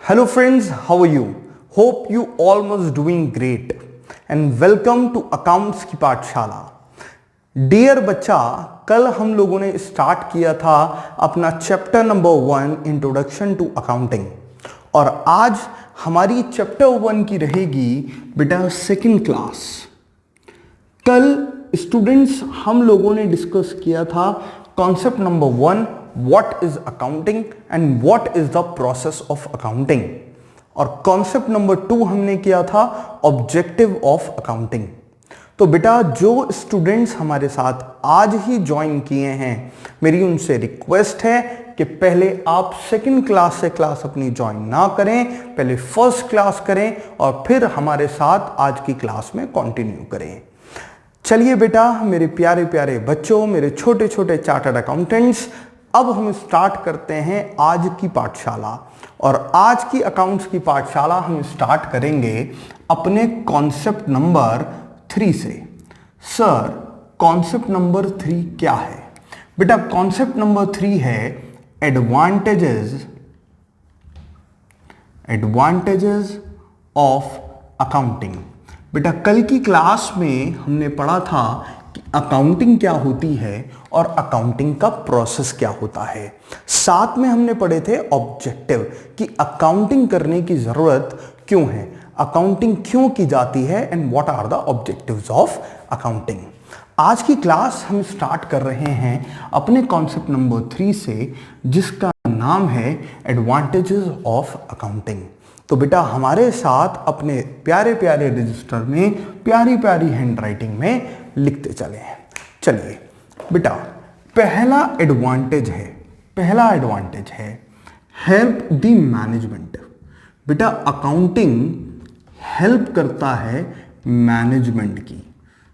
Hello friends, how are you? Hope you all must doing great and welcome to Accounts की पाठशाला। Dear बच्चा, कल हम लोगों ने स्टार्ट किया था अपना chapter number 1 introduction to accounting और आज हमारी चैप्टर 1 की रहेगी बेटा सेकंड क्लास। कल स्टूडेंट्स हम लोगों ने डिस्कस किया था concept number 1 what is accounting and what is the process of accounting और कॉन्सेप्ट नंबर 2 हमने किया था ऑब्जेक्टिव ऑफ अकाउंटिंग। तो बेटा जो स्टूडेंट्स हमारे साथ आज ही ज्वाइन किए हैं मेरी उनसे रिक्वेस्ट है कि पहले आप सेकंड क्लास से क्लास अपनी ज्वाइन ना करें, पहले फर्स्ट क्लास करें और फिर हमारे साथ आज की क्लास में कंटिन्यू करें। चलिए बेटा मेरे प्यारे प्यारे बच्चों, मेरे छोटे छोटे चार्टर्ड अकाउंटेंट्स, अब हम स्टार्ट करते हैं आज की पाठशाला और आज की अकाउंट्स की पाठशाला हम स्टार्ट करेंगे अपने कॉन्सेप्ट नंबर 3 से। सर कॉन्सेप्ट नंबर 3 क्या है? बेटा कॉन्सेप्ट नंबर 3 है एडवांटेजेस ऑफ अकाउंटिंग। बेटा कल की क्लास में हमने पढ़ा था कि अकाउंटिंग क्या होती है और अकाउंटिंग का प्रोसेस क्या होता है। साथ में हमने पढ़े थे ऑब्जेक्टिव कि अकाउंटिंग करने की जरूरत क्यों है, अकाउंटिंग क्यों की जाती है and what are the objectives of accounting. आज की क्लास हम स्टार्ट कर रहे हैं अपने कॉन्सेप्ट नंबर 3 से जिसका नाम है एडवांटेजेस ऑफ अकाउंटिंग। तो बेटा हमारे साथ अपने प्यारे प्यारे रजिस्टर में प्यारी प्यारी हैंडराइटिंग में लिखते चले हैं। चलिए बेटा पहला एडवांटेज है हेल्प द मैनेजमेंट। बेटा अकाउंटिंग हेल्प करता है मैनेजमेंट की।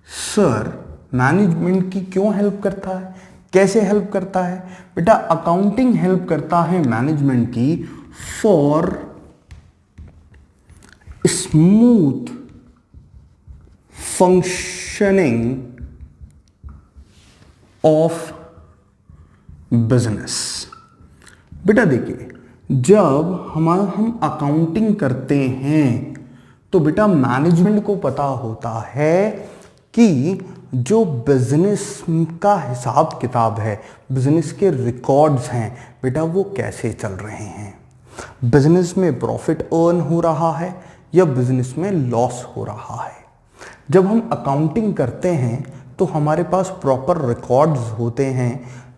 सर मैनेजमेंट की क्यों हेल्प करता है, कैसे हेल्प करता है? बेटा अकाउंटिंग हेल्प करता है मैनेजमेंट की for smooth functioning of business. बेटा देखिए जब हम अकाउंटिंग करते हैं तो बेटा मैनेजमेंट को पता होता है कि जो बिजनेस का हिसाब किताब है, बिजनेस के रिकॉर्ड्स हैं बेटा वो कैसे चल रहे हैं, बिजनेस में प्रॉफिट अर्न हो रहा है या बिजनेस में लॉस हो रहा है। जब हम अकाउंटिंग करते हैं तो हमारे पास प्रॉपर रिकॉर्ड्स होते हैं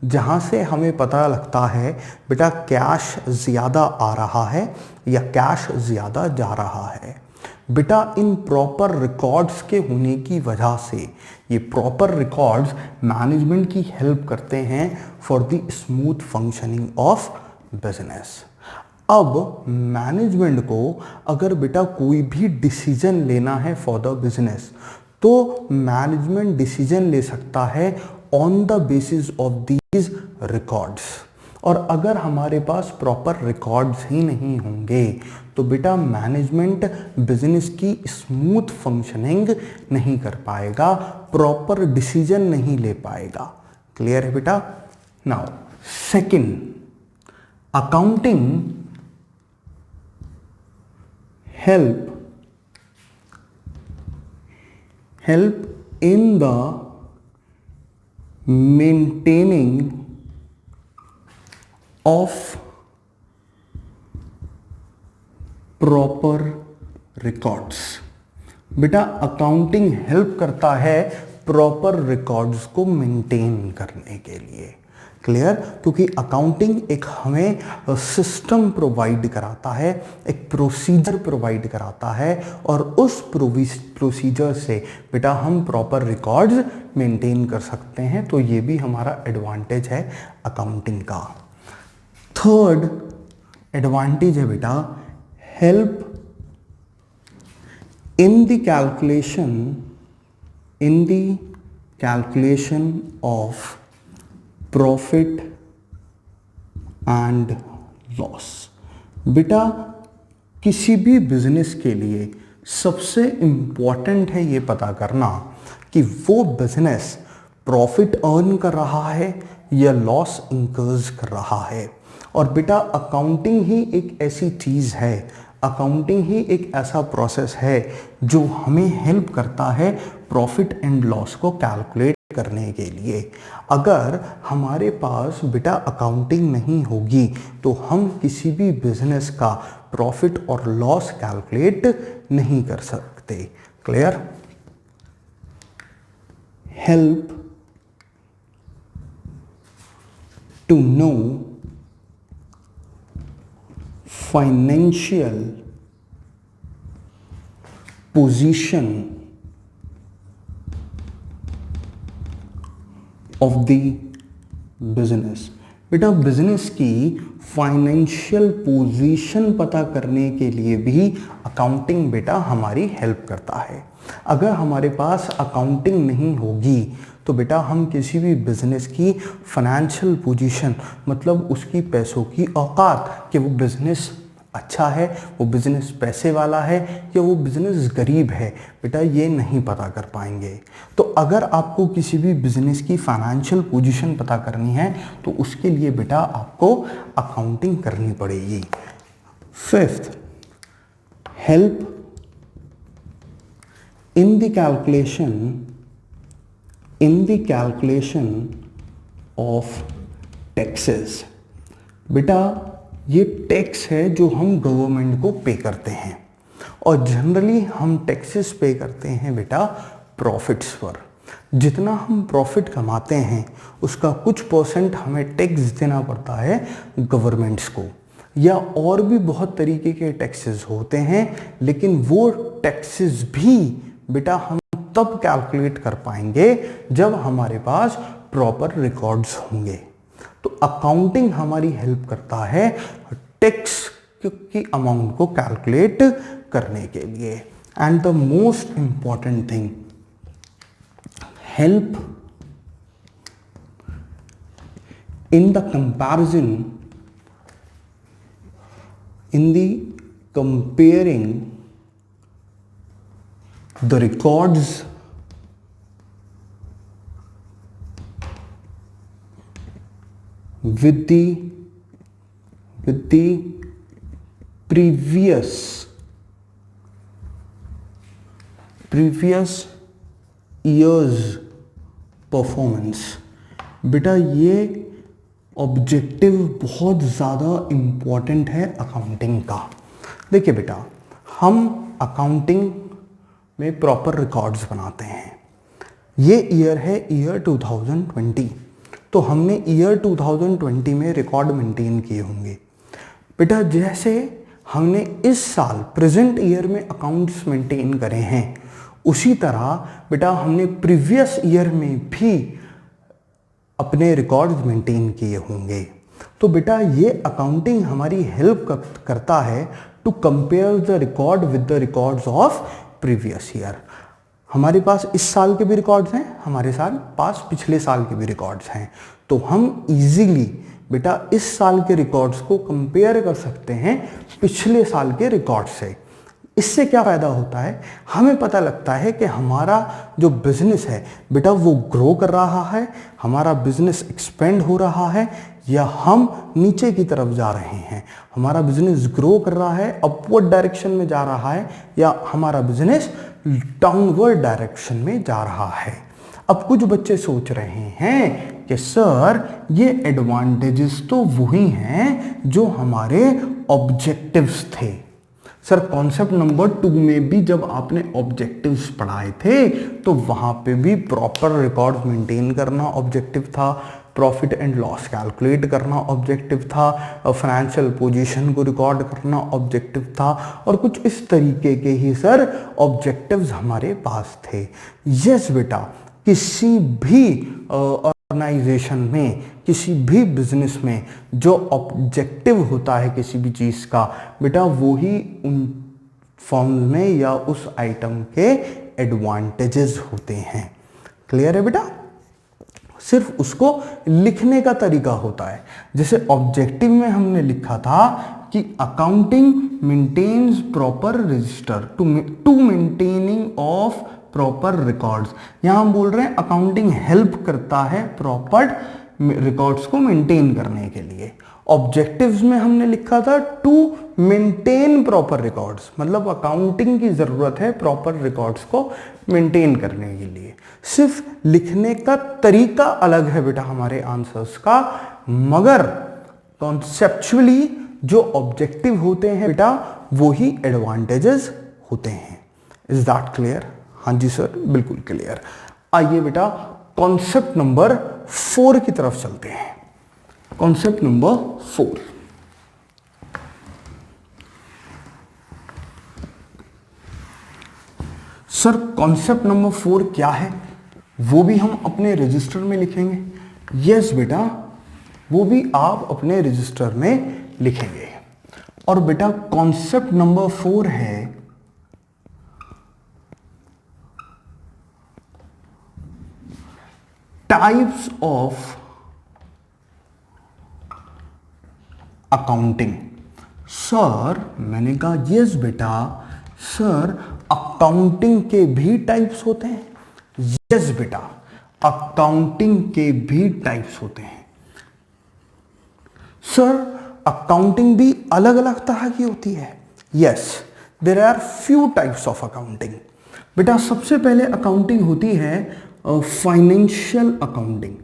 जहां से हमें पता लगता है बेटा कैश ज़्यादा आ रहा है या कैश ज़्यादा जा रहा है। बेटा इन प्रॉपर रिकॉर्ड्स के होने की वजह से ये प्रॉपर रिकॉर्ड्स मैनेजमेंट की हेल्प करते हैं for the smooth functioning of business. अब मैनेजमेंट को अगर बेटा कोई भी डिसीजन लेना है फॉर द बिजनेस तो मैनेजमेंट डिसीजन ले सकता है on the basis of these records. और अगर हमारे पास प्रॉपर रिकॉर्ड्स ही नहीं होंगे तो बेटा मैनेजमेंट बिजनेस की स्मूथ फंक्शनिंग नहीं कर पाएगा, प्रॉपर डिसीजन नहीं ले पाएगा। क्लियर है बेटा? Now second, accounting help in the maintaining of proper records। बेटा अकाउंटिंग हेल्प करता है प्रॉपर रिकॉर्ड्स को मेंटेन करने के लिए। क्लियर? क्योंकि अकाउंटिंग एक हमें सिस्टम प्रोवाइड कराता है, एक प्रोसीजर प्रोवाइड कराता है और उस प्रोसीजर से बेटा हम प्रॉपर रिकॉर्ड्स मेंटेन कर सकते हैं। तो ये भी हमारा एडवांटेज है अकाउंटिंग का। थर्ड एडवांटेज है बेटा help in the calculation of profit and loss. बेटा किसी भी बिजनेस के लिए सबसे इंपॉर्टेंट है ये पता करना कि वो बिजनेस प्रॉफिट अर्न कर रहा है या लॉस इंकर्स कर रहा है। और बेटा अकाउंटिंग ही एक ऐसी चीज़ है, अकाउंटिंग ही एक ऐसा प्रोसेस है जो हमें हेल्प करता है प्रॉफिट एंड लॉस को कैलकुलेट करने के लिए। अगर हमारे पास बेटा अकाउंटिंग नहीं होगी तो हम किसी भी बिजनेस का प्रॉफिट और लॉस कैलकुलेट नहीं कर सकते। Clear? Help to know financial position of the business. बेटा बिजनेस की फाइनेंशियल पोजीशन पता करने के लिए भी अकाउंटिंग बेटा हमारी हेल्प करता है। अगर हमारे पास अकाउंटिंग नहीं होगी तो बेटा हम किसी भी बिजनेस की फाइनेंशियल पोजीशन मतलब उसकी पैसों की औकात कि वो बिजनेस अच्छा है, वो बिजनेस पैसे वाला है या वो बिजनेस गरीब है, बेटा ये नहीं पता कर पाएंगे। तो अगर आपको किसी भी बिजनेस की फाइनेंशियल पोजीशन पता करनी है तो उसके लिए बेटा आपको अकाउंटिंग करनी पड़ेगी। Fifth, help in the calculation of taxes. बेटा ये टैक्स है जो हम गवर्नमेंट को पे करते हैं और जनरली हम टैक्सेस पे करते हैं बेटा प्रॉफिट्स पर। जितना हम प्रॉफिट कमाते हैं उसका कुछ परसेंट हमें टैक्स देना पड़ता है गवर्नमेंट्स को, या और भी बहुत तरीके के टैक्सेस होते हैं, लेकिन वो टैक्सेस भी बेटा हम तब कैलकुलेट कर पाएंगे जब हमारे पास प्रॉपर रिकॉर्ड्स होंगे। तो अकाउंटिंग हमारी हेल्प करता है टैक्स की अमाउंट को कैलकुलेट करने के लिए। And the most important thing, help in the comparison, in the comparing the records with the previous year's performance. बेटा ये ऑब्जेक्टिव बहुत ज़्यादा इम्पॉर्टेंट है अकाउंटिंग का। देखिए बेटा हम अकाउंटिंग में प्रॉपर रिकॉर्ड्स बनाते हैं। ये ईयर है ईयर 2020, तो हमने ईयर 2020 में रिकॉर्ड मेंटेन किए होंगे। बेटा जैसे हमने इस साल प्रेजेंट ईयर में अकाउंट्स मेंटेन करे हैं उसी तरह बेटा हमने प्रीवियस ईयर में भी अपने रिकॉर्ड्स मेंटेन किए होंगे। तो बेटा ये अकाउंटिंग हमारी हेल्प करता है to compare the record with the records of previous year. हमारे पास इस साल के भी रिकॉर्ड्स हैं, हमारे पास पिछले साल के भी रिकॉर्ड्स हैं, तो हम इजीली बेटा इस साल के रिकॉर्ड्स को कंपेयर कर सकते हैं पिछले साल के रिकॉर्ड से। इससे क्या फ़ायदा होता है, हमें पता लगता है कि हमारा जो बिजनेस है बेटा वो ग्रो कर रहा है, हमारा बिजनेस एक्सपेंड हो रहा है या हम नीचे की तरफ जा रहे हैं। हमारा बिजनेस ग्रो कर रहा है, अपवर्ड डायरेक्शन में जा रहा है, या हमारा बिजनेस डाउनवर्ड डायरेक्शन में जा रहा है। अब कुछ बच्चे सोच रहे हैं कि सर ये एडवांटेजेस तो वही हैं जो हमारे ऑब्जेक्टिव्स थे। सर कॉन्सेप्ट नंबर 2 में भी जब आपने ऑब्जेक्टिव्स पढ़ाए थे तो वहाँ पे भी प्रॉपर रिकॉर्ड मेंटेन करना ऑब्जेक्टिव था, प्रॉफिट एंड लॉस कैलकुलेट करना ऑब्जेक्टिव था, फाइनेंशियल पोजीशन को रिकॉर्ड करना ऑब्जेक्टिव था, और कुछ इस तरीके के ही सर ऑब्जेक्टिव्स हमारे पास थे। यस बेटा, किसी भी ऑर्गेनाइजेशन में, किसी भी बिजनेस में जो ऑब्जेक्टिव होता है किसी भी चीज़ का बेटा वो ही उन फॉर्म्स में या उस आइटम के एडवांटेजेस होते हैं। क्लियर है बेटा? सिर्फ उसको लिखने का तरीका होता है। जैसे ऑब्जेक्टिव में हमने लिखा था कि accounting maintains proper register to maintaining of proper records. यहां हम बोल रहे हैं अकाउंटिंग हेल्प करता है प्रॉपर रिकॉर्ड्स को मेंटेन करने के लिए। ऑब्जेक्टिव्स में हमने लिखा था टू मेंटेन प्रॉपर रिकॉर्ड्स, मतलब अकाउंटिंग की जरूरत है प्रॉपर रिकॉर्ड्स को मेंटेन करने के लिए। सिर्फ लिखने का तरीका अलग है बेटा हमारे आंसर्स का, मगर कॉन्सेप्चुअली जो ऑब्जेक्टिव होते हैं बेटा वो ही एडवांटेजेस होते हैं। Is that clear? हाँ जी सर, बिल्कुल क्लियर। आइए बेटा कॉन्सेप्ट नंबर 4 की तरफ चलते हैं। Concept number 4, sir concept number 4 क्या है? वो भी हम अपने रजिस्टर में लिखेंगे। यस बेटा, वो भी आप अपने रजिस्टर में लिखेंगे। और बेटा कॉन्सेप्ट नंबर 4 है टाइप्स ऑफ अकाउंटिंग। सर मैंने कहा यस बेटा, सर अकाउंटिंग के भी टाइप्स होते हैं। यस बेटा, अकाउंटिंग के भी टाइप्स होते हैं। सर अकाउंटिंग भी अलग अलग तरह की होती है। Yes, there are few types of accounting. बेटा सबसे पहले अकाउंटिंग होती है फाइनेंशियल अकाउंटिंग।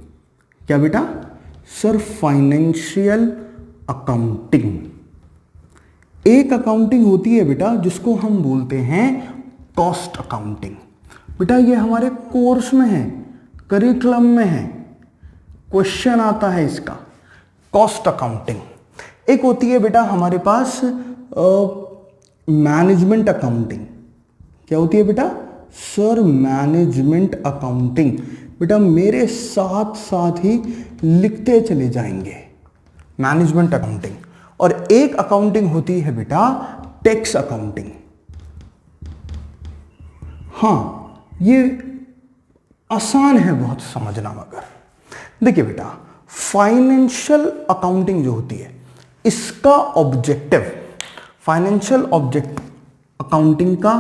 क्या बेटा? Sir financial accounting. एक अकाउंटिंग होती है बेटा जिसको हम बोलते हैं कॉस्ट अकाउंटिंग। बेटा ये हमारे कोर्स में है, करिकुलम में है, क्वेश्चन आता है इसका, कॉस्ट अकाउंटिंग। एक होती है बेटा हमारे पास मैनेजमेंट अकाउंटिंग। क्या होती है बेटा? Sir management accounting. बेटा मेरे साथ साथ ही लिखते चले जाएंगे, मैनेजमेंट अकाउंटिंग। और एक अकाउंटिंग होती है बेटा टैक्स अकाउंटिंग। हाँ ये आसान है बहुत समझना, मगर देखिए बेटा फाइनेंशियल अकाउंटिंग जो होती है इसका ऑब्जेक्टिव, फाइनेंशियल ऑब्जेक्ट अकाउंटिंग का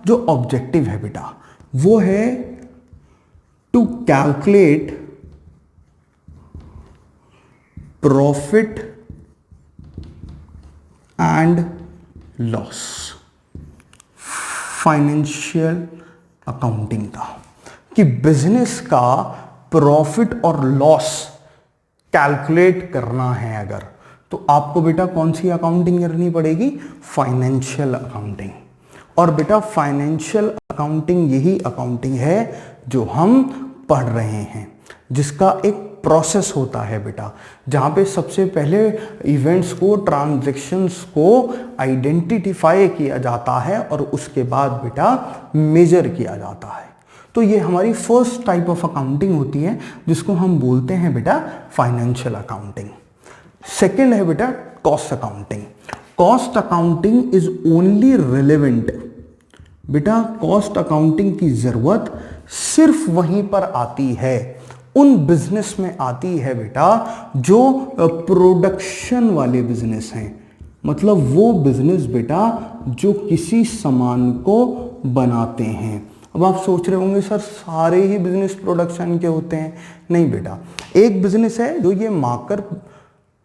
जो ऑब्जेक्टिव है बेटा वो है to calculate profit and loss. Financial accounting का कि बिजनेस का प्रॉफिट और लॉस कैलकुलेट करना है अगर, तो आपको बेटा कौन सी अकाउंटिंग करनी पड़ेगी? Financial accounting. और बेटा फाइनेंशियल अकाउंटिंग यही अकाउंटिंग है जो हम पढ़ रहे हैं, जिसका एक प्रोसेस होता है बेटा, जहां पे सबसे पहले इवेंट्स को, ट्रांजैक्शंस को आइडेंटिफाई किया जाता है और उसके बाद बेटा मेजर किया जाता है। तो ये हमारी फर्स्ट टाइप ऑफ अकाउंटिंग होती है जिसको हम बोलते हैं बेटा फाइनेंशियल अकाउंटिंग। सेकेंड है बेटा cost accounting. Cost accounting is only relevant. बेटा कॉस्ट अकाउंटिंग की जरूरत सिर्फ वहीं पर आती है, उन बिजनेस में आती है बेटा जो प्रोडक्शन वाले बिजनेस हैं। मतलब वो बिजनेस बेटा जो किसी सामान को बनाते हैं। अब आप सोच रहे होंगे सर सारे ही बिजनेस प्रोडक्शन के होते हैं। नहीं बेटा, एक बिजनेस है जो ये मार्कर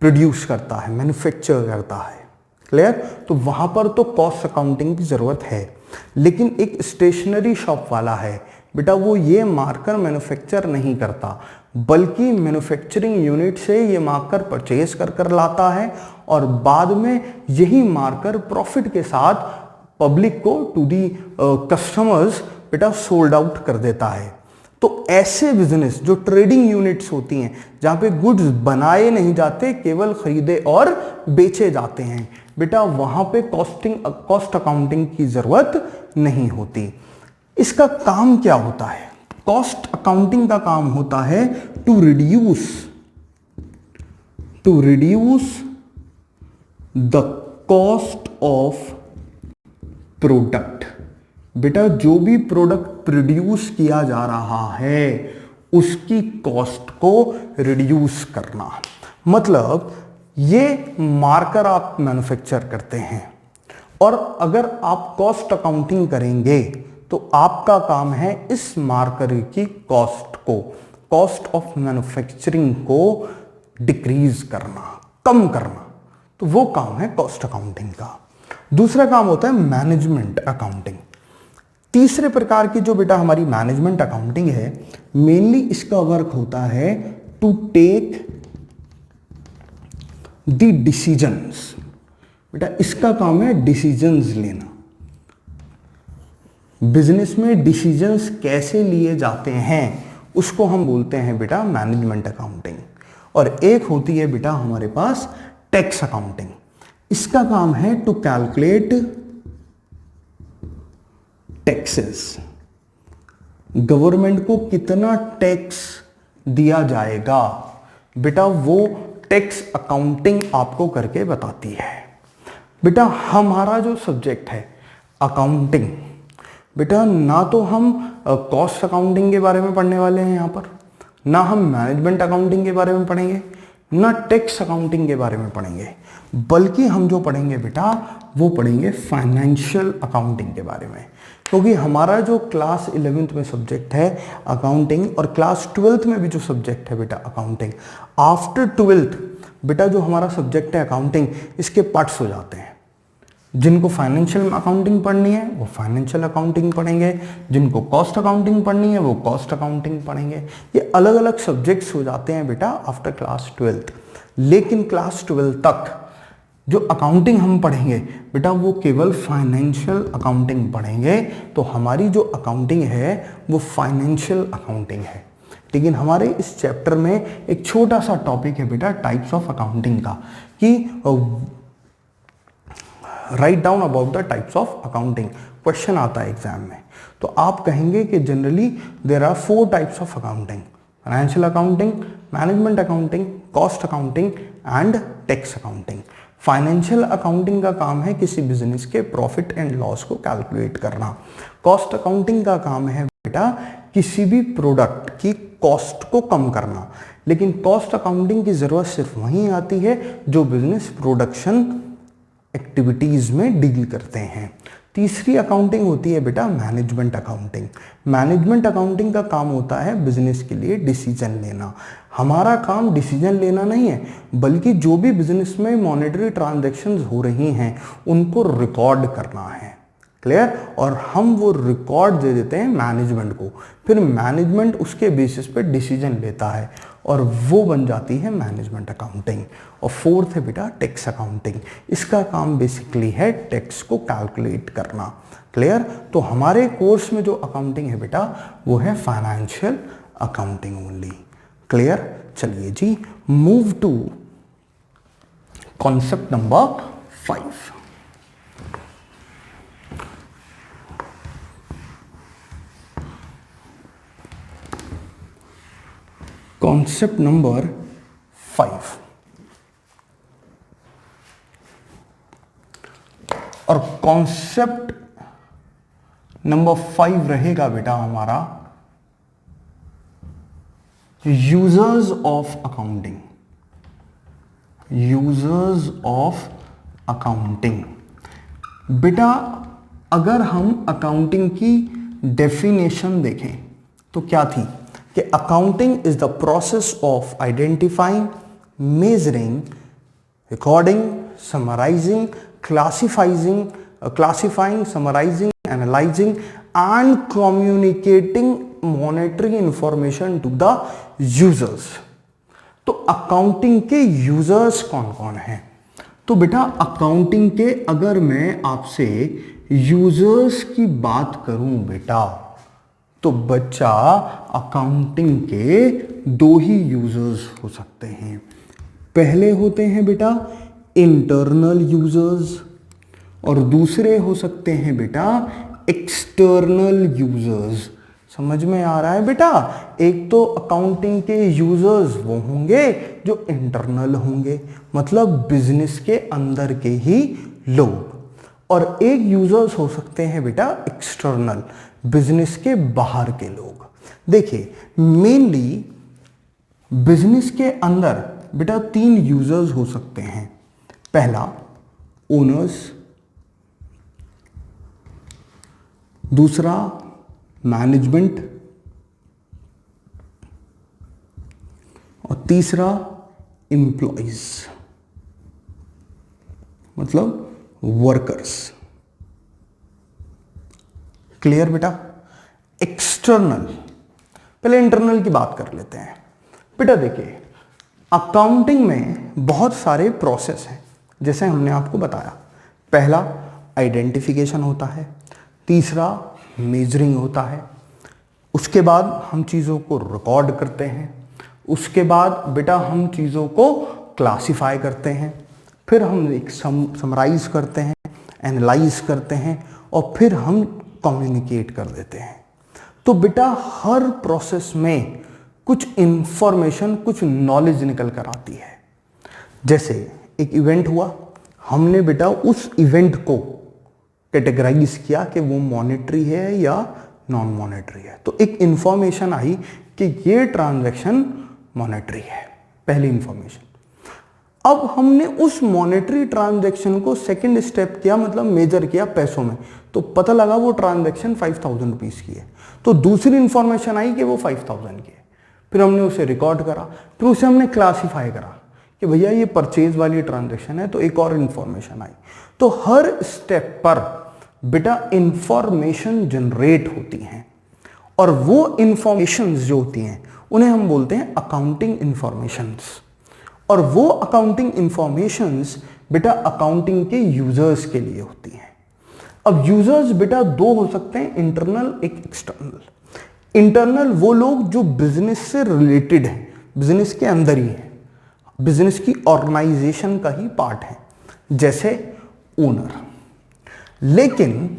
प्रोड्यूस करता है, मैन्युफैक्चर करता है। क्लियर? तो वहां पर तो कॉस्ट अकाउंटिंग की जरूरत है। लेकिन एक स्टेशनरी शॉप वाला है बेटा, वो ये मार्कर मैन्युफैक्चर नहीं करता, बल्कि मैन्युफैक्चरिंग यूनिट से ये मार्कर परचेज कर लाता है और बाद में यही मार्कर प्रॉफिट के साथ पब्लिक को, टू दी कस्टमर्स बेटा सोल्ड आउट कर देता है। तो ऐसे बिजनेस जो ट्रेडिंग यूनिट्स होती हैं, जहां पे गुड्स बनाए नहीं जाते, केवल खरीदे और बेचे जाते हैं बेटा, वहां पे कॉस्ट अकाउंटिंग की जरूरत नहीं होती। इसका काम क्या होता है? कॉस्ट अकाउंटिंग का काम होता है to reduce the cost of product. बेटा जो भी प्रोडक्ट प्रोड्यूस किया जा रहा है उसकी कॉस्ट को रिड्यूस करना। मतलब ये मार्कर आप मैन्युफैक्चर करते हैं और अगर आप कॉस्ट अकाउंटिंग करेंगे तो आपका काम है इस मार्कर की कॉस्ट को, कॉस्ट ऑफ मैन्युफैक्चरिंग को डिक्रीज करना, कम करना, तो वो काम है कॉस्ट अकाउंटिंग का। दूसरा काम होता है मैनेजमेंट अकाउंटिंग। तीसरे प्रकार की जो बेटा हमारी मैनेजमेंट अकाउंटिंग है, मेनली इसका वर्क होता है टू टेक द डिसीजंस। बेटा इसका काम है डिसीजंस लेना। बिजनेस में डिसीजंस कैसे लिए जाते हैं उसको हम बोलते हैं बेटा मैनेजमेंट अकाउंटिंग। और एक होती है बेटा हमारे पास टैक्स अकाउंटिंग। इसका काम है टू कैलकुलेट टैक्सेस। गवर्नमेंट को कितना टैक्स दिया जाएगा, बेटा वो टैक्स अकाउंटिंग आपको करके बताती है। बेटा हमारा जो सब्जेक्ट है अकाउंटिंग, बेटा ना तो हम कॉस्ट अकाउंटिंग के बारे में पढ़ने वाले हैं यहाँ पर, ना हम मैनेजमेंट अकाउंटिंग के बारे में पढ़ेंगे, ना टैक्स अकाउंटिंग के बारे में पढ़ेंगे, बल्कि हम जो पढ़ेंगे बेटा वो पढ़ेंगे फाइनेंशियल अकाउंटिंग के बारे में। क्योंकि हमारा जो क्लास 11th में सब्जेक्ट है अकाउंटिंग और क्लास 12th में भी जो सब्जेक्ट है बेटा अकाउंटिंग, आफ्टर 12th बेटा जो हमारा सब्जेक्ट है अकाउंटिंग, इसके पार्ट्स हो जाते हैं। जिनको फाइनेंशियल अकाउंटिंग पढ़नी है वो फाइनेंशियल अकाउंटिंग पढ़ेंगे, जिनको कॉस्ट अकाउंटिंग पढ़नी है वो कॉस्ट अकाउंटिंग पढ़ेंगे। ये अलग अलग सब्जेक्ट्स हो जाते हैं बेटा आफ्टर क्लास 12th। लेकिन क्लास 12 तक जो अकाउंटिंग हम पढ़ेंगे बेटा वो केवल फाइनेंशियल अकाउंटिंग पढ़ेंगे। तो हमारी जो अकाउंटिंग है वो फाइनेंशियल अकाउंटिंग है। लेकिन हमारे इस चैप्टर में एक छोटा सा टॉपिक है बेटा टाइप्स ऑफ अकाउंटिंग का, कि write down about the types of accounting. Question आता है एग्जाम में, तो आप कहेंगे कि generally there are 4 types of accounting: financial accounting, management accounting, cost accounting and tax accounting. Financial accounting का काम है किसी बिजनेस के प्रॉफिट एंड लॉस को कैलकुलेट करना। कॉस्ट अकाउंटिंग का काम है बेटा किसी भी प्रोडक्ट की कॉस्ट को कम करना। लेकिन कॉस्ट अकाउंटिंग की जरूरत सिर्फ वहीं आती है जो बिजनेस प्रोडक्शन एक्टिविटीज में डील करते हैं। तीसरी अकाउंटिंग होती है बेटा मैनेजमेंट अकाउंटिंग। मैनेजमेंट अकाउंटिंग का काम होता है बिजनेस के लिए डिसीजन लेना। हमारा काम डिसीजन लेना नहीं है, बल्कि जो भी बिजनेस में मॉनेटरी ट्रांजैक्शंस हो रही हैं उनको रिकॉर्ड करना है। क्लियर? और हम वो रिकॉर्ड दे देते हैं मैनेजमेंट को, फिर मैनेजमेंट उसके बेसिस पे डिसीजन लेता है और वो बन जाती है मैनेजमेंट अकाउंटिंग। और फोर्थ है बेटा टैक्स अकाउंटिंग। इसका काम बेसिकली है टैक्स को कैलकुलेट करना। क्लियर? तो हमारे कोर्स में जो अकाउंटिंग है बेटा वो है फाइनेंशियल अकाउंटिंग ओनली। क्लियर? चलिए जी, move to concept number 5। Concept number 5, और कॉन्सेप्ट नंबर 5 रहेगा बेटा हमारा users of accounting. Users of accounting. बेटा अगर हम अकाउंटिंग की डेफिनेशन देखें तो क्या थी कि accounting is the process of identifying, measuring, recording, summarizing, classifying, summarizing, analyzing and communicating monetary information to the users। तो अकाउंटिंग के यूजर्स कौन कौन हैं? तो बेटा अकाउंटिंग के अगर मैं आपसे यूजर्स की बात करूं बेटा, तो बच्चा अकाउंटिंग के 2 ही यूजर्स हो सकते हैं। पहले होते हैं बेटा इंटरनल यूजर्स और दूसरे हो सकते हैं बेटा एक्सटर्नल यूजर्स। समझ में आ रहा है बेटा? एक तो अकाउंटिंग के यूजर्स वो होंगे जो इंटरनल होंगे, मतलब बिजनेस के अंदर के ही लोग, और एक यूजर्स हो सकते हैं बेटा एक्सटर्नल, बिजनेस के बाहर के लोग। देखिए मेनली बिजनेस के अंदर बेटा 3 यूजर्स हो सकते हैं। पहला ओनर्स, दूसरा मैनेजमेंट और तीसरा एम्प्लॉइज। मतलब वर्कर्स। क्लियर बेटा? एक्सटर्नल, पहले इंटरनल की बात कर लेते हैं। बेटा देखिए, अकाउंटिंग में बहुत सारे प्रोसेस हैं, जैसे हमने आपको बताया। पहला आइडेंटिफिकेशन होता है, तीसरा मेजरिंग होता है, उसके बाद हम चीज़ों को रिकॉर्ड करते हैं, उसके बाद बेटा हम चीज़ों को क्लासिफाई करते हैं, फिर हम एक समराइज करते हैं, एनालाइज करते हैं, और फिर हम कम्युनिकेट कर देते हैं। तो बेटा हर प्रोसेस में कुछ इंफॉर्मेशन, कुछ नॉलेज निकल कर आती है। जैसे एक इवेंट हुआ, हमने बेटा उस इवेंट को कैटेगराइज किया कि वो मॉनेटरी है या नॉन मॉनेटरी है, तो एक इंफॉर्मेशन आई कि ये ट्रांजैक्शन मॉनेटरी है, पहली इंफॉर्मेशन। अब हमने उस मॉनेटरी ट्रांजैक्शन को सेकंड स्टेप किया, मतलब मेजर किया पैसों में, तो पता लगा वो ट्रांजैक्शन 5000 रुपीज़ की है, तो दूसरी इंफॉर्मेशन आई कि वो 5000 की है। फिर हमने उसे रिकॉर्ड करा, फिर उसे हमने क्लासिफाई करा कि भैया ये परचेज वाली ट्रांजैक्शन है, तो एक और इंफॉर्मेशन आई। तो हर स्टेप पर बेटा इंफॉर्मेशन जनरेट होती हैं, और वो इंफॉर्मेशंस जो होती हैं उन्हें हम बोलते हैं अकाउंटिंग इंफॉर्मेशंस। और वो अकाउंटिंग इंफॉर्मेशंस बेटा अकाउंटिंग के यूजर्स के लिए होती हैं। अब यूजर्स बेटा दो हो सकते हैं, इंटरनल एक एक्सटर्नल। इंटरनल वो लोग जो बिजनेस से रिलेटेड हैं, बिजनेस के अंदर ही है, बिजनेस की ऑर्गेनाइजेशन का ही पार्ट है, जैसे ओनर। लेकिन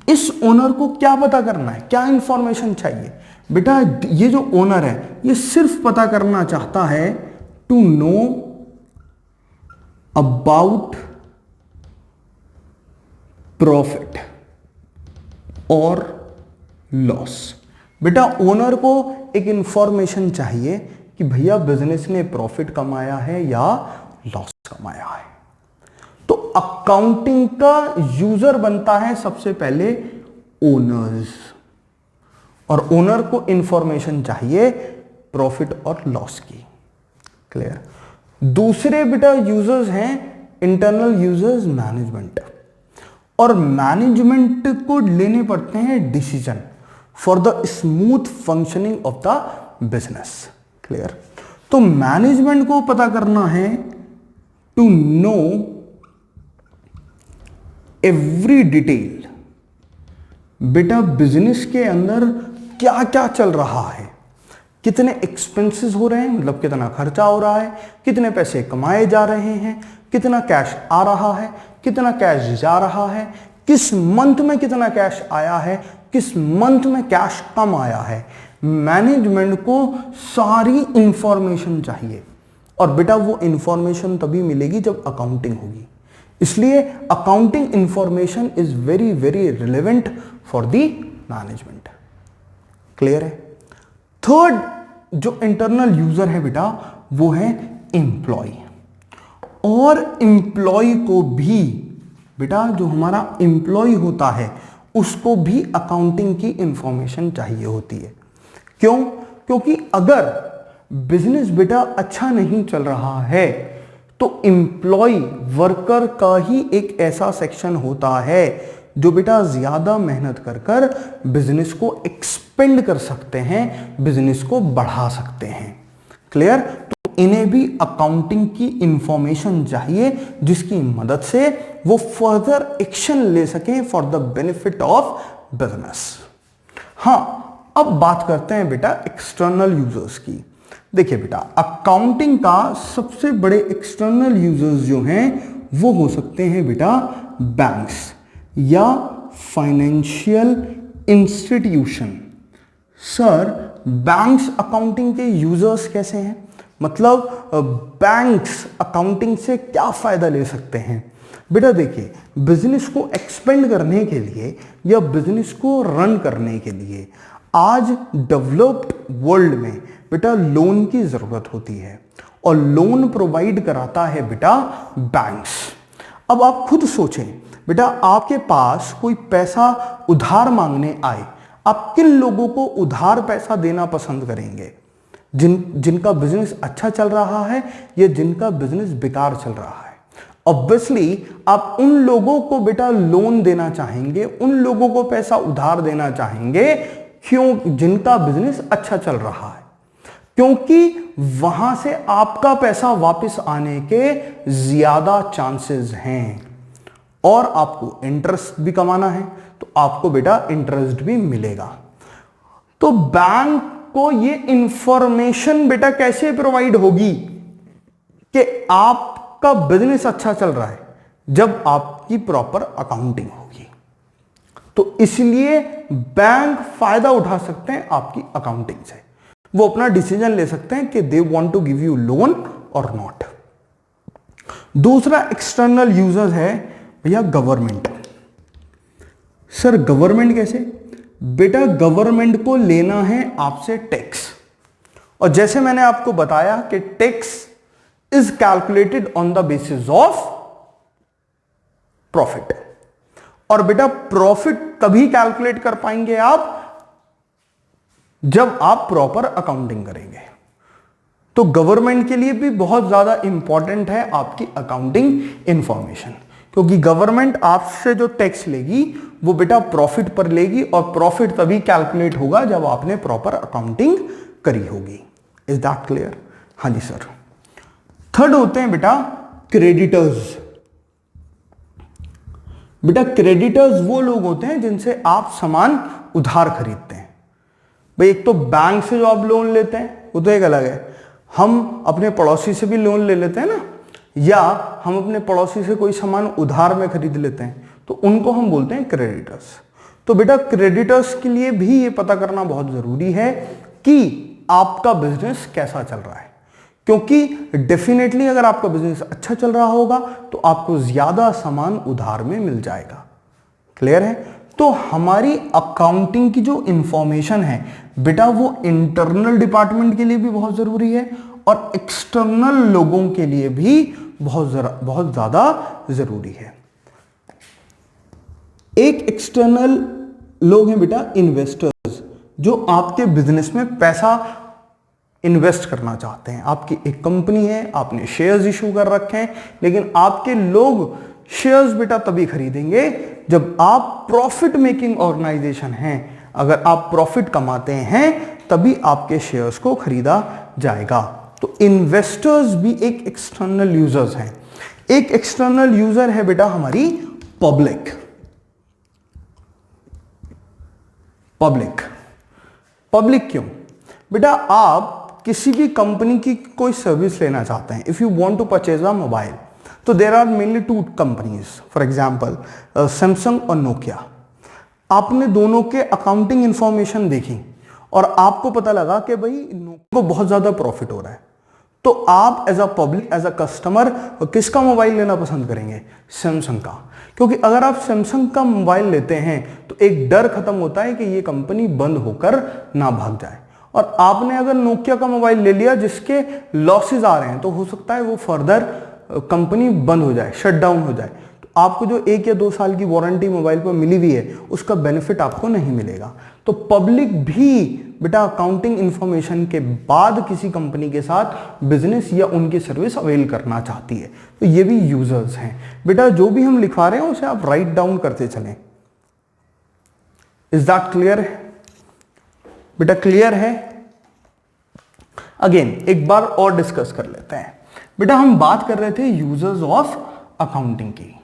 इस ओनर को क्या पता करना है, क्या इंफॉर्मेशन चाहिए बेटा? ये जो ओनर है ये सिर्फ पता करना चाहता है टू नो अबाउट प्रॉफिट और लॉस। बेटा ओनर को एक इंफॉर्मेशन चाहिए कि भैया बिजनेस ने प्रॉफिट कमाया है या लॉस कमाया है। तो अकाउंटिंग का यूजर बनता है सबसे पहले ओनर्स, और ओनर को इंफॉर्मेशन चाहिए प्रॉफिट और लॉस की। क्लियर? दूसरे बेटा यूजर्स हैं इंटरनल यूजर्स, मैनेजमेंट, और मैनेजमेंट को लेने पड़ते हैं decision for the smooth functioning of the business. Clear? तो मैनेजमेंट को पता करना है टू नो एवरी डिटेल, बेटा बिजनेस के अंदर क्या क्या चल रहा है, कितने एक्सपेंसेस हो रहे हैं, मतलब कितना खर्चा हो रहा है, कितने पैसे कमाए जा रहे हैं, कितना कैश आ रहा है, कितना कैश जा रहा है, किस मंथ में कितना कैश आया है, किस मंथ में कैश कम आया है। मैनेजमेंट को सारी इंफॉर्मेशन चाहिए, और बेटा वो इंफॉर्मेशन तभी मिलेगी जब अकाउंटिंग होगी। इसलिए accounting information is very very relevant for the management. Clear है? थर्ड जो इंटरनल यूजर है बेटा वो है एम्प्लॉय, और एम्प्लॉय को भी बेटा जो हमारा एम्प्लॉय होता है उसको भी अकाउंटिंग की इंफॉर्मेशन चाहिए होती है। क्यों? क्योंकि अगर बिजनेस बेटा अच्छा नहीं चल रहा है तो एम्प्लॉय वर्कर का ही एक ऐसा सेक्शन होता है जो बेटा ज्यादा मेहनत कर कर बिजनेस को एक्सपेंड कर सकते हैं, बिजनेस को बढ़ा सकते हैं। क्लियर? तो इन्हें भी अकाउंटिंग की इंफॉर्मेशन चाहिए जिसकी मदद से वो फर्दर एक्शन ले सकें for the benefit of business. हाँ, अब बात करते हैं बेटा एक्सटर्नल यूजर्स की। देखिए बेटा अकाउंटिंग का सबसे बड़े एक्सटर्नल यूजर्स जो हैं वो हो सकते हैं बेटा बैंक्स या financial institution. Sir banks accounting के यूजर्स कैसे हैं? मतलब बैंक्स अकाउंटिंग से क्या फायदा ले सकते हैं? बेटा देखिए बिजनेस को एक्सपेंड करने के लिए या बिजनेस को रन करने के लिए आज डेवलप्ड वर्ल्ड में बेटा लोन की जरूरत होती है, और लोन प्रोवाइड कराता है बेटा बैंक्स। अब आप खुद सोचें बेटा आपके पास कोई पैसा उधार मांगने आए, आप किन लोगों को उधार पैसा देना पसंद करेंगे? जिनका बिजनेस अच्छा चल रहा है या जिनका बिजनेस बेकार चल रहा है? ऑब्वियसली आप उन लोगों को बेटा लोन देना चाहेंगे, उन लोगों को पैसा उधार देना चाहेंगे क्यों, जिनका बिजनेस अच्छा चल रहा है, क्योंकि वहां से आपका पैसा वापस आने के ज्यादा चांसेस हैं और आपको इंटरेस्ट भी कमाना है, तो आपको बेटा इंटरेस्ट भी मिलेगा। तो बैंक को ये इंफॉर्मेशन बेटा कैसे प्रोवाइड होगी कि आपका बिजनेस अच्छा चल रहा है, जब आपकी प्रॉपर अकाउंटिंग होगी। तो इसलिए बैंक फायदा उठा सकते हैं आपकी अकाउंटिंग से, वो अपना डिसीजन ले सकते हैं कि they want to give you loan और नॉट। दूसरा एक्सटर्नल यूजर्स है भैया गवर्नमेंट। सर गवर्नमेंट कैसे? बेटा गवर्नमेंट को लेना है आपसे टैक्स, और जैसे मैंने आपको बताया कि tax is calculated on the basis of profit, और बेटा प्रॉफिट तभी कैलकुलेट कर पाएंगे आप जब आप प्रॉपर अकाउंटिंग करेंगे। तो गवर्नमेंट के लिए भी बहुत ज्यादा इंपॉर्टेंट है आपकी अकाउंटिंग इंफॉर्मेशन, क्योंकि गवर्नमेंट आपसे जो टैक्स लेगी वो बेटा प्रॉफिट पर लेगी, और प्रॉफिट तभी कैलकुलेट होगा जब आपने प्रॉपर अकाउंटिंग करी होगी। Is that clear? हाँ जी सर। थर्ड होते हैं बेटा क्रेडिटर्स। बेटा क्रेडिटर्स वो लोग होते हैं जिनसे आप सामान उधार खरीदते हैं। भाई एक तो बैंक से जो आप लोन लेते हैं वो तो एक अलग है, हम अपने पड़ोसी से भी लोन ले लेते हैं ना, या हम अपने पड़ोसी से कोई सामान उधार में खरीद लेते हैं, तो उनको हम बोलते हैं क्रेडिटर्स। तो बेटा क्रेडिटर्स के लिए भी ये पता करना बहुत जरूरी है कि आपका बिजनेस कैसा चल रहा है, क्योंकि डेफिनेटली अगर आपका बिजनेस अच्छा चल रहा होगा तो आपको ज्यादा सामान उधार में मिल जाएगा। क्लियर है? तो हमारी अकाउंटिंग की जो इंफॉर्मेशन है बेटा वो इंटरनल डिपार्टमेंट के लिए भी बहुत जरूरी है और एक्सटर्नल लोगों के लिए भी बहुत ज्यादा जरूरी है। एक एक्सटर्नल लोग हैं बेटा इन्वेस्टर्स, जो आपके बिजनेस में पैसा इन्वेस्ट करना चाहते हैं। आपकी एक कंपनी है, आपने शेयर्स इशू कर रखे हैं, लेकिन आपके लोग शेयर्स बेटा तभी खरीदेंगे जब आप प्रॉफिट मेकिंग ऑर्गेनाइजेशन हैं। अगर आप प्रॉफिट कमाते हैं तभी आपके शेयर्स को खरीदा जाएगा। तो इन्वेस्टर्स भी एक एक्सटर्नल यूजर्स हैं। एक एक्सटर्नल यूजर है बेटा हमारी पब्लिक। पब्लिक क्यों? बेटा आप किसी भी कंपनी की कोई सर्विस लेना चाहते हैं, if you want to purchase a mobile, तो there are mainly two companies, for example Samsung और नोकिया। आपने दोनों के अकाउंटिंग इंफॉर्मेशन देखी और आपको पता लगा कि भाई नोकिया को बहुत ज्यादा प्रॉफिट हो रहा है, तो आप as a public, as a customer किसका मोबाइल लेना पसंद करेंगे? सैमसंग का। क्योंकि अगर आप सैमसंग का मोबाइल लेते हैं तो एक डर खत्म होता है कि ये कंपनी बंद होकर ना भाग जाए। और आपने अगर नोकिया का मोबाइल ले लिया जिसके लॉसेस आ रहे हैं, तो हो सकता है वो फर्दर कंपनी बंद हो जाए, शट डाउन हो जाए, तो आपको जो 1 या 2 साल की वारंटी मोबाइल पर मिली हुई है उसका बेनिफिट आपको नहीं मिलेगा। तो पब्लिक भी बेटा अकाउंटिंग इंफॉर्मेशन के बाद किसी कंपनी के साथ बिजनेस या उनकी सर्विस अवेल करना चाहती है, तो ये भी यूजर्स हैं। बेटा जो भी हम लिखवा रहे हैं उसे आप राइट डाउन करते चलें। Is that clear? बेटा क्लियर है? अगेन एक बार और डिस्कस कर लेते हैं। बेटा हम बात कर रहे थे यूजर्स ऑफ अकाउंटिंग की।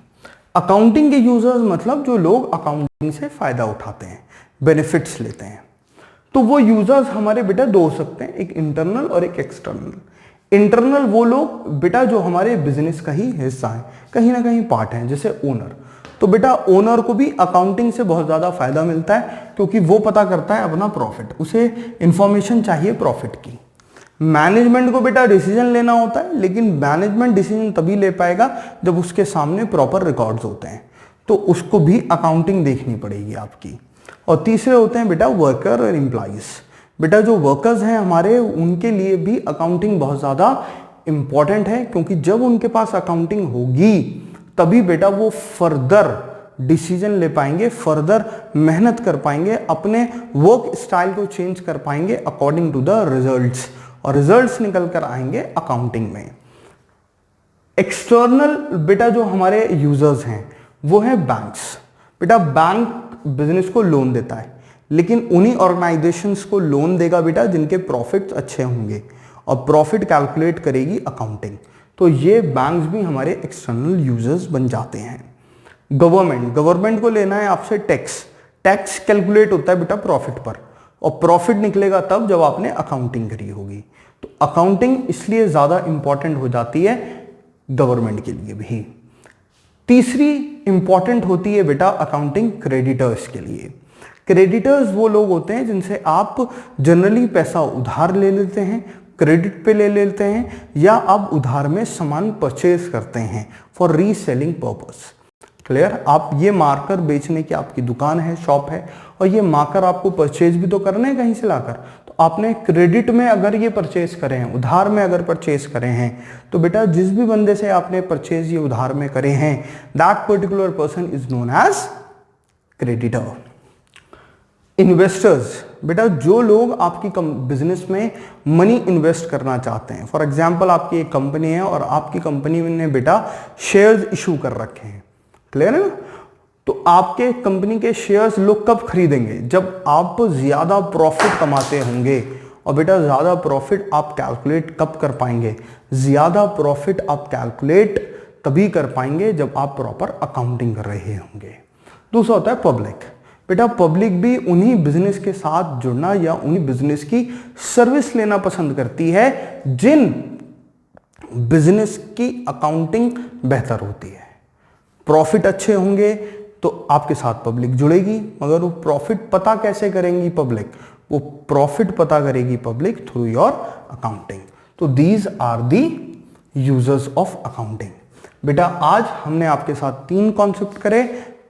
अकाउंटिंग के यूजर्स मतलब जो लोग अकाउंटिंग से फायदा उठाते हैं, बेनिफिट्स लेते हैं। तो वो यूजर्स हमारे बेटा दो हो सकते हैं, एक इंटरनल और एक एक्सटर्नल। इंटरनल वो लोग बेटा जो हमारे बिजनेस का ही हिस्सा है, कहीं ना कहीं पार्ट है, जैसे ओनर। तो बेटा ओनर को भी अकाउंटिंग से बहुत ज्यादा फायदा मिलता है, क्योंकि वो पता करता है अपना प्रॉफिट, उसे इंफॉर्मेशन चाहिए प्रॉफिट की। मैनेजमेंट को बेटा डिसीजन लेना होता है, लेकिन मैनेजमेंट डिसीजन तभी ले पाएगा जब उसके सामने प्रॉपर रिकॉर्ड्स होते हैं, तो उसको भी अकाउंटिंग देखनी पड़ेगी आपकी। और तीसरे होते हैं बेटा वर्कर और एम्प्लॉइज। बेटा जो वर्कर्स हैं हमारे, उनके लिए भी अकाउंटिंग बहुत ज़्यादा इंपॉर्टेंट है, क्योंकि जब उनके पास अकाउंटिंग होगी तभी बेटा वो फर्दर डिसीजन ले पाएंगे, फर्दर मेहनत कर पाएंगे, अपने वर्क स्टाइल को चेंज कर पाएंगे अकॉर्डिंग टू द रिजल्ट्स, और रिजल्ट्स निकल कर आएंगे अकाउंटिंग में। एक्सटर्नल बेटा जो हमारे यूजर्स हैं वो है बैंक्स। बेटा बैंक बिजनेस को लोन देता है, लेकिन उन्हीं ऑर्गेनाइजेशंस को लोन देगा बेटा जिनके प्रॉफिट्स अच्छे होंगे, और प्रॉफिट कैलकुलेट करेगी अकाउंटिंग। तो ये बैंक्स भी हमारे एक्सटर्नल यूजर्स बन जाते हैं। गवर्नमेंट को लेना है आपसे टैक्स कैलकुलेट होता है बेटा प्रॉफिट पर, और प्रॉफिट निकलेगा तब जब आपने अकाउंटिंग करी होगी। तो अकाउंटिंग इसलिए ज्यादा इंपॉर्टेंट हो जाती है गवर्नमेंट के लिए भी। तीसरी इंपॉर्टेंट होती है बेटा अकाउंटिंग क्रेडिटर्स के लिए। क्रेडिटर्स वो लोग होते हैं जिनसे आप जनरली पैसा उधार ले लेते हैं, क्रेडिट पे ले लेते हैं, या आप उधार में सामान परचेज करते हैं फॉर रीसेलिंग पर्पस। क्लियर? आप ये मार्कर बेचने की आपकी दुकान है, शॉप है, और ये मार्कर आपको परचेज भी तो करना है कहीं से लाकर। तो आपने क्रेडिट में अगर ये परचेज करे हैं, उधार में अगर परचेज करे हैं, तो बेटा जिस भी बंदे से आपने परचेज ये उधार में करे हैं, that particular person is known as creditor. Investors, बेटा जो लोग आपकी बिजनेस में मनी इन्वेस्ट करना चाहते हैं। फॉर एग्जांपल आपकी एक कंपनी है और आपकी कंपनी ने बेटा शेयर्स इशू कर रखे हैं, क्लियर है ना? तो आपके कंपनी के शेयर्स लोग कब खरीदेंगे? जब आप ज्यादा प्रॉफिट कमाते होंगे। और बेटा ज्यादा प्रॉफिट आप कैलकुलेट कब कर पाएंगे? ज्यादा प्रॉफिट आप कैलकुलेट तभी कर पाएंगे जब आप प्रॉपर अकाउंटिंग कर रहे होंगे। दूसरा होता है पब्लिक। बेटा पब्लिक भी उन्हीं बिजनेस के साथ जुड़ना या उन्हीं बिजनेस की सर्विस लेना पसंद करती है जिन बिजनेस की अकाउंटिंग बेहतर होती है। प्रॉफिट अच्छे होंगे तो आपके साथ पब्लिक जुड़ेगी, मगर वो प्रॉफिट पता कैसे करेंगी पब्लिक? वो प्रॉफिट पता करेगी पब्लिक थ्रू योर अकाउंटिंग। तो these are the users of accounting. बेटा आज हमने आपके साथ 3 कॉन्सेप्ट करे।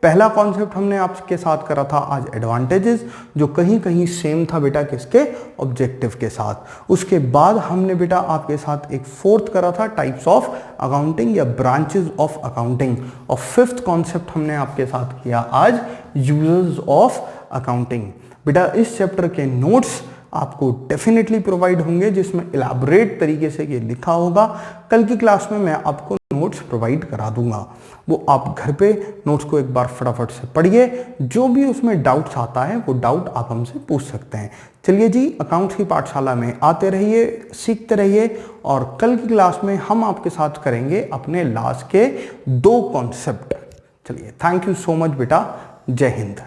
पहला कॉन्सेप्ट हमने आपके साथ करा था आज एडवांटेजेस, जो कहीं कहीं सेम था बेटा किसके? ऑब्जेक्टिव के साथ। उसके बाद हमने बेटा आपके साथ एक फोर्थ करा था टाइप्स ऑफ अकाउंटिंग या ब्रांचेस ऑफ अकाउंटिंग, और फिफ्थ कॉन्सेप्ट हमने आपके साथ किया आज यूजर्स ऑफ अकाउंटिंग। बेटा इस चैप्टर के नोट्स आपको डेफिनेटली प्रोवाइड होंगे जिसमें इलाबोरेट तरीके से ये लिखा होगा। कल की क्लास में मैं आपको नोट्स प्रोवाइड करा दूंगा, वो आप घर पे नोट्स को एक बार फटाफट से पढ़िए। जो भी उसमें डाउट्स आता है वो डाउट आप हमसे पूछ सकते हैं। चलिए जी, अकाउंट्स की पाठशाला में आते रहिए, सीखते रहिए, और कल की क्लास में हम आपके साथ करेंगे अपने लास्ट के 2 कॉन्सेप्ट। चलिए, थैंक यू सो मच बेटा। जय हिंद।